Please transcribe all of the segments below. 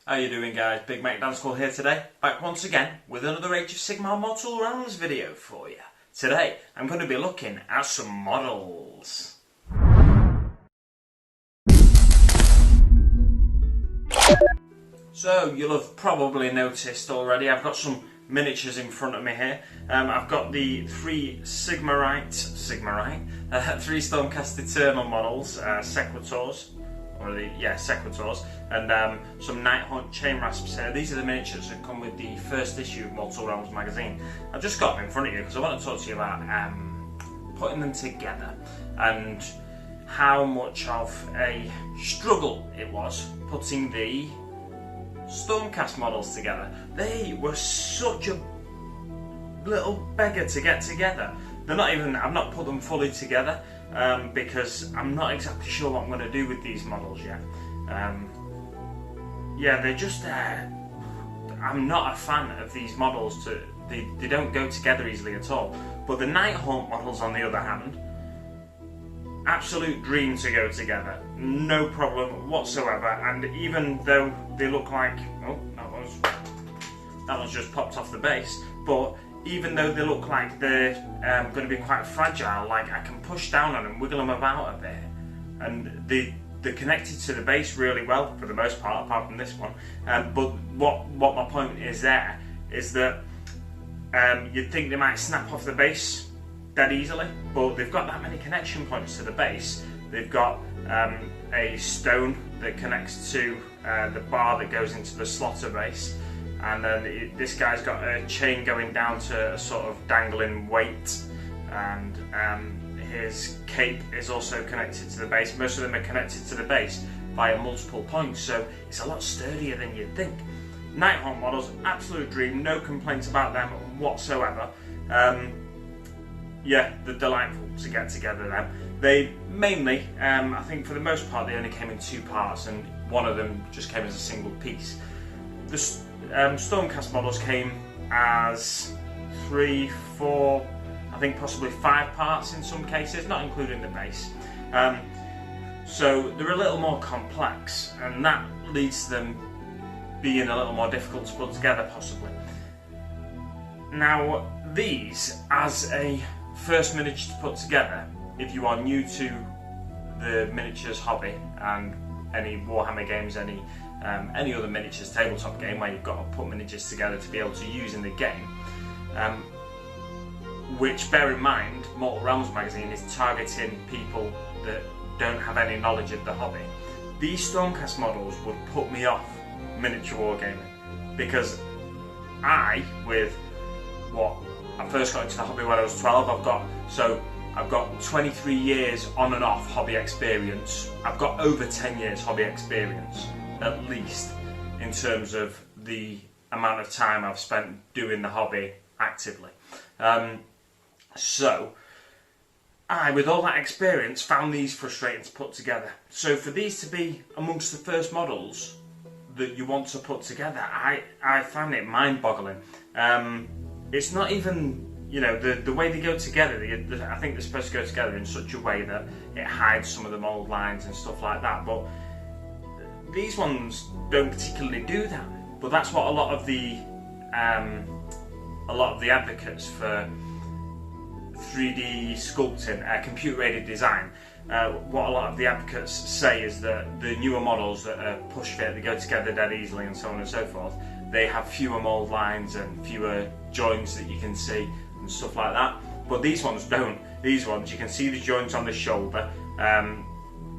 How you doing, guys? Big Mac Dance School here today, back once again with another Age of Sigmar Mortal Realms video for you. Today I'm going to be looking at some models. So you'll have probably noticed already I've got some miniatures in front of me here. I've got the three three Stormcast Eternal models, Sequitors. Sequitors, and some Nighthaunt Chainrasps here. These are the miniatures that come with the first issue of Mortal Realms magazine. I've just got them in front of you because I want to talk to you about putting them together and how much of a struggle it was putting the Stormcast models together. They were such a little beggar to get together. I've not put them fully together because I'm not exactly sure what I'm going to do with these models yet. They're just I'm not a fan of these models. They don't go together easily at all. But the Nighthaunt models, on the other hand, absolute dream to go together, no problem whatsoever. And even though they look like, that one's just popped off the base, but even though they look like they're going to be quite fragile, like I can push down on them, wiggle them about a bit, and they're connected to the base really well for the most part, apart from this one. But what my point is there is that you'd think they might snap off the base dead easily, but they've got that many connection points to the base. They've got a stone that connects to the bar that goes into the slaughter base. And then this guy's got a chain going down to a sort of dangling weight, and his cape is also connected to the base. Most of them are connected to the base via multiple points, so it's a lot sturdier than you'd think. Nighthaunt models, absolute dream, no complaints about them whatsoever. They're delightful to get together then. They mainly, I think for the most part, they only came in two parts, and one of them just came as a single piece. The Stormcast models came as 3, 4, I think possibly 5 parts in some cases, not including the base. So they're a little more complex, and that leads to them being a little more difficult to put together possibly. Now these, as a first miniature to put together, if you are new to the miniatures hobby and any Warhammer games, any other miniatures tabletop game where you've got to put miniatures together to be able to use in the game, which, bear in mind, Mortal Realms magazine is targeting people that don't have any knowledge of the hobby. These Stormcast models would put me off miniature wargaming, because I first got into the hobby when I was 12. I've got 23 years on and off hobby experience. I've got over 10 years hobby experience, at least, in terms of the amount of time I've spent doing the hobby actively. So I, with all that experience, found these frustrating to put together. So for these to be amongst the first models that you want to put together, I found it mind-boggling. It's not even, the way they go together. I think they're supposed to go together in such a way that it hides some of the mould lines and stuff like that, but these ones don't particularly do that. But that's what a lot of the advocates for 3D sculpting, computer-aided design, what a lot of the advocates say is that the newer models that are push fit, they go together dead easily and so on and so forth, they have fewer mould lines and fewer joints that you can see and stuff like that. But these ones don't. These ones, you can see the joints on the shoulder,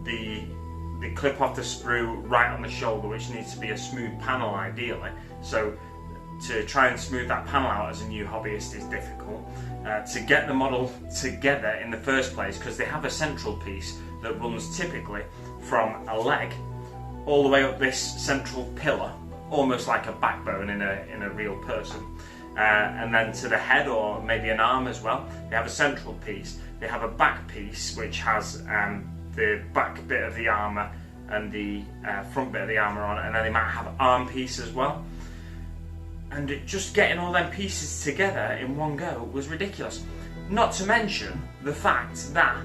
the clip off the sprue right on the shoulder, which needs to be a smooth panel ideally. So to try and smooth that panel out as a new hobbyist is difficult. To get the model together in the first place, because they have a central piece that runs typically from a leg all the way up this central pillar, almost like a backbone in a real person, and then to the head or maybe an arm as well. They have a central piece. They have a back piece which has the back bit of the armour and the front bit of the armour on it, and then they might have an arm piece as well. And just getting all them pieces together in one go was ridiculous. Not to mention the fact that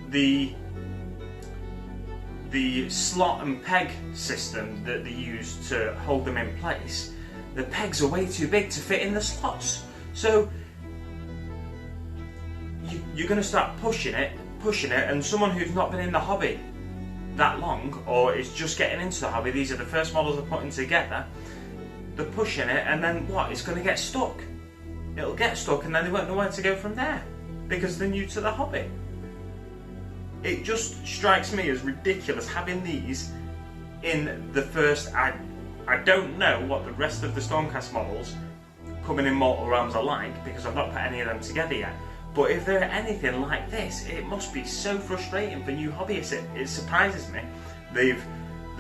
the the slot and peg system that they use to hold them in place, the pegs are way too big to fit in the slots. So you're going to start pushing it, and someone who's not been in the hobby that long, or is just getting into the hobby, these are the first models they're putting together, they're pushing it, and then what? It's going to get stuck. It'll get stuck, and then they won't know where to go from there, because they're new to the hobby. It just strikes me as ridiculous having these in the first... I don't know what the rest of the Stormcast models coming in Mortal Realms are like, because I've not put any of them together yet. But if they're anything like this, it must be so frustrating for new hobbyists. It surprises me they're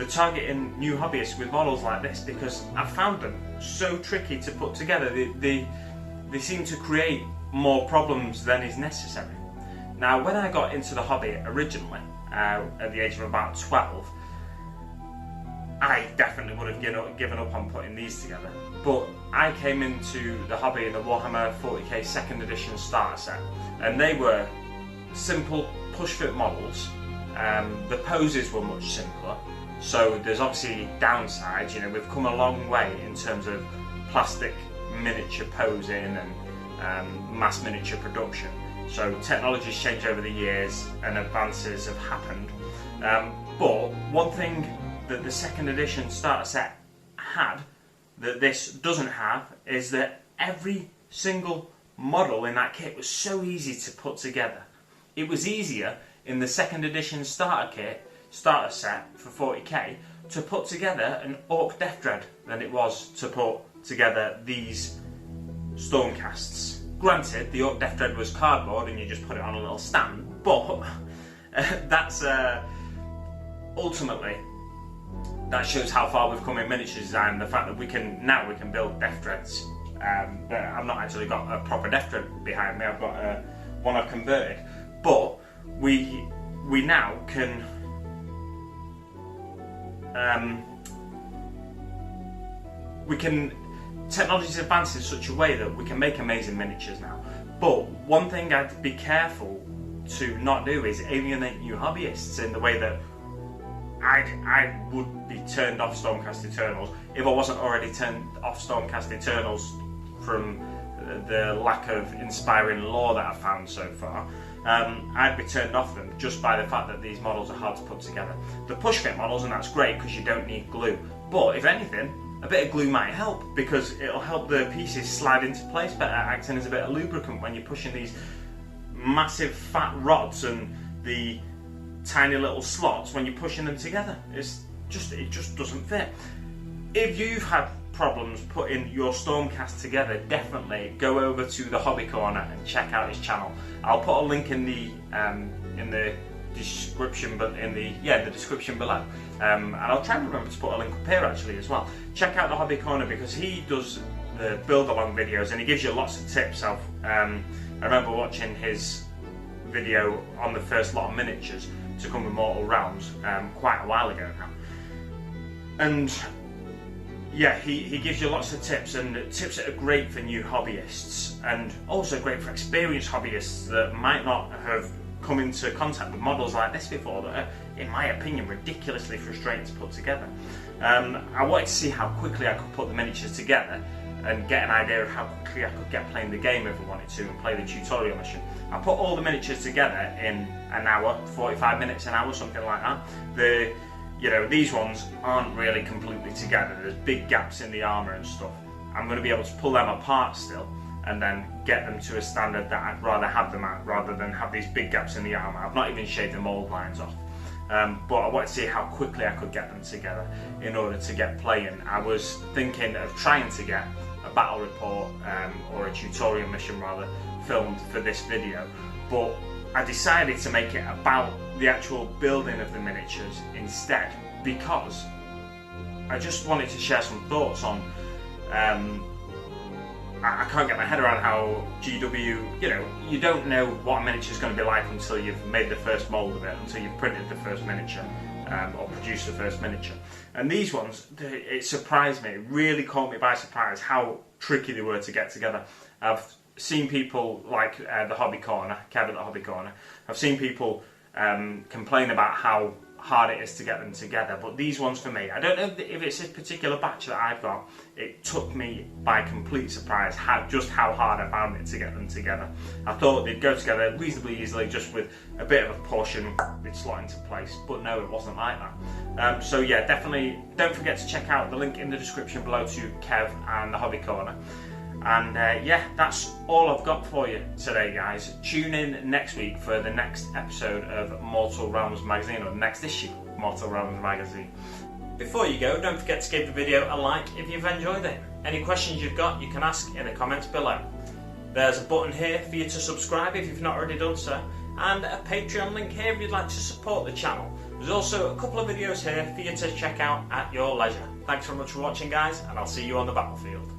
targeting new hobbyists with models like this, because I've found them so tricky to put together. They seem to create more problems than is necessary. Now, when I got into the hobby originally, at the age of about 12, I definitely would have given up on putting these together. But I came into the hobby in the Warhammer 40k 2nd edition starter set, and they were simple push-fit models. The poses were much simpler, so there's obviously downsides. You know, we've come a long way in terms of plastic miniature posing and mass miniature production. So technology's changed over the years and advances have happened. But one thing that the 2nd edition starter set had that this doesn't have is that every single model in that kit was so easy to put together. It was easier in the 2nd edition starter set for 40k to put together an Orc Death Dread than it was to put together these Stormcasts. Granted, the Orc Death Dread was cardboard and you just put it on a little stand, but that's ultimately, that shows how far we've come in miniature design. The fact that we can build Death Dreads. I've not actually got a proper Death Dread behind me. I've got one I've converted, but we now can technology's advanced in such a way that we can make amazing miniatures now. But one thing I'd be careful to not do is alienate new hobbyists in the way that I would be turned off Stormcast Eternals if I wasn't already turned off Stormcast Eternals from the lack of inspiring lore that I've found so far. I'd be turned off them just by the fact that these models are hard to put together. The push fit models, and that's great because you don't need glue, but if anything, a bit of glue might help, because it'll help the pieces slide into place better, acting as a bit of lubricant when you're pushing these massive fat rods and the tiny little slots when you're pushing them together. It just doesn't fit. If you've had problems putting your Stormcast together, definitely go over to the Hobby Corner and check out his channel. I'll put a link in the description, but in the description below. And I'll try and remember to put a link up here actually as well. Check out the Hobby Corner because he does the build along videos and he gives you lots of tips. I remember watching his video on the first lot of miniatures to come with Mortal Realms quite a while ago now. And yeah, he gives you lots of tips, and tips that are great for new hobbyists and also great for experienced hobbyists that might not have come into contact with models like this before, that are, in my opinion, ridiculously frustrating to put together. I wanted to see how quickly I could put the miniatures together and get an idea of how quickly I could get playing the game if I wanted to and play the tutorial mission. I put all the miniatures together in an hour, 45 minutes, an hour, something like that. These ones aren't really completely together. There's big gaps in the armour and stuff. I'm going to be able to pull them apart still and then get them to a standard that I'd rather have them at, rather than have these big gaps in the armour. I've not even shaved the mould lines off. But I wanted to see how quickly I could get them together in order to get playing. I was thinking of trying to get a battle report or a tutorial mission rather filmed for this video, but I decided to make it about the actual building of the miniatures instead, because I just wanted to share some thoughts on I can't get my head around how GW, you don't know what a miniature is going to be like until you've made the first mould of it, until you've printed the first miniature or produced the first miniature. And these ones, it surprised me, it really caught me by surprise how tricky they were to get together. I've seen people like the Hobby Corner, Kev at the Hobby Corner, I've seen people complain about how hard it is to get them together. But these ones for me, I don't know if it's this particular batch that I've got, it took me by complete surprise just how hard I found it to get them together. I thought they'd go together reasonably easily just with a bit of a push and they'd slot into place, but no, it wasn't like that. So yeah, definitely don't forget to check out the link in the description below to Kev and the Hobby Corner. And yeah, that's all I've got for you today, guys. Tune in next week for the next episode of Mortal Realms Magazine, or the next issue of Mortal Realms Magazine. Before you go, don't forget to give the video a like if you've enjoyed it. Any questions you've got, you can ask in the comments below. There's a button here for you to subscribe if you've not already done so, and a Patreon link here if you'd like to support the channel. There's also a couple of videos here for you to check out at your leisure. Thanks very much for watching, guys, and I'll see you on the battlefield.